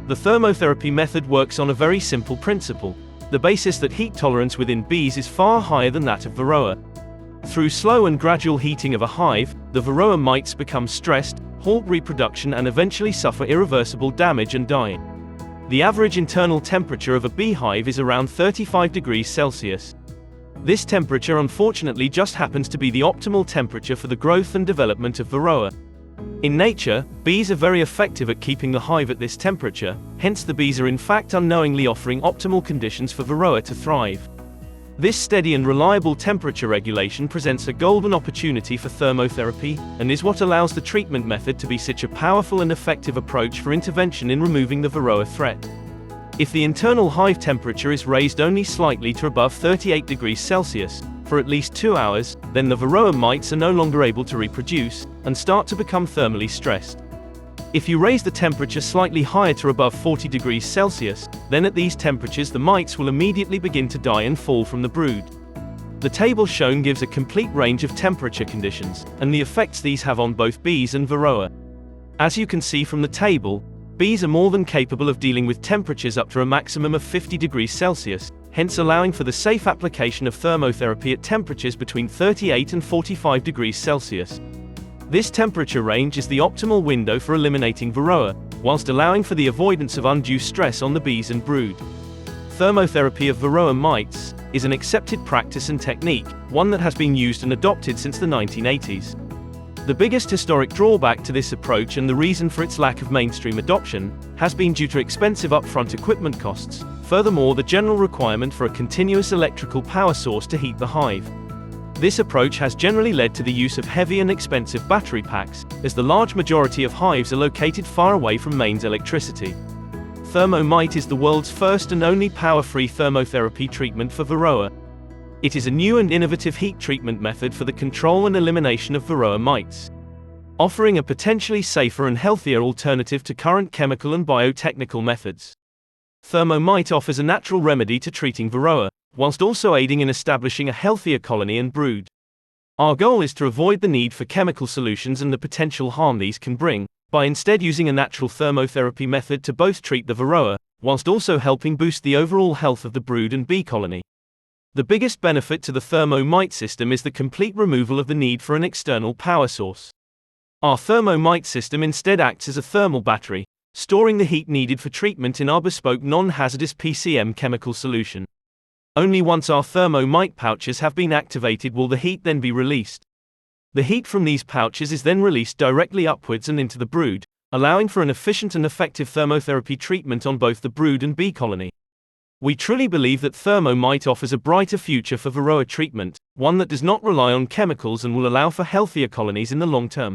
The thermotherapy method works on a very simple principle: the basis that heat tolerance within bees is far higher than that of Varroa. Through slow and gradual heating of a hive, the Varroa mites become stressed, halt reproduction, and eventually suffer irreversible damage and die. The average internal temperature of a beehive is around 35 degrees Celsius. This temperature unfortunately just happens to be the optimal temperature for the growth and development of Varroa. In nature, bees are very effective at keeping the hive at this temperature, hence the bees are in fact unknowingly offering optimal conditions for Varroa to thrive. This steady and reliable temperature regulation presents a golden opportunity for thermotherapy, and is what allows the treatment method to be such a powerful and effective approach for intervention in removing the Varroa threat. If the internal hive temperature is raised only slightly to above 38 degrees Celsius, for at least 2 hours, then the Varroa mites are no longer able to reproduce, and start to become thermally stressed. If you raise the temperature slightly higher to above 40 degrees Celsius, then at these temperatures the mites will immediately begin to die and fall from the brood. The table shown gives a complete range of temperature conditions, and the effects these have on both bees and Varroa. As you can see from the table, bees are more than capable of dealing with temperatures up to a maximum of 50 degrees Celsius, hence allowing for the safe application of thermotherapy at temperatures between 38 and 45 degrees Celsius. This temperature range is the optimal window for eliminating Varroa, whilst allowing for the avoidance of undue stress on the bees and brood. Thermotherapy of Varroa mites is an accepted practice and technique, one that has been used and adopted since the 1980s. The biggest historic drawback to this approach, and the reason for its lack of mainstream adoption, has been due to expensive upfront equipment costs. Furthermore, the general requirement for a continuous electrical power source to heat the hive. This approach has generally led to the use of heavy and expensive battery packs, as the large majority of hives are located far away from mains electricity. ThermoMite is the world's first and only power-free thermotherapy treatment for Varroa. It is a new and innovative heat treatment method for the control and elimination of Varroa mites, offering a potentially safer and healthier alternative to current chemical and biotechnical methods. ThermoMite offers a natural remedy to treating Varroa, whilst also aiding in establishing a healthier colony and brood. Our goal is to avoid the need for chemical solutions and the potential harm these can bring, by instead using a natural thermotherapy method to both treat the Varroa, whilst also helping boost the overall health of the brood and bee colony. The biggest benefit to the ThermoMite system is the complete removal of the need for an external power source. Our ThermoMite system instead acts as a thermal battery, storing the heat needed for treatment in our bespoke non-hazardous PCM chemical solution. Only once our ThermoMite pouches have been activated will the heat then be released. The heat from these pouches is then released directly upwards and into the brood, allowing for an efficient and effective thermotherapy treatment on both the brood and bee colony. We truly believe that ThermoMite offers a brighter future for Varroa treatment, one that does not rely on chemicals and will allow for healthier colonies in the long term.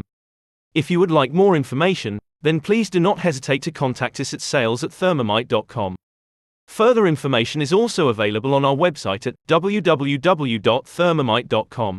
If you would like more information, then please do not hesitate to contact us at sales@thermomite.com. Further information is also available on our website at www.thermomite.com.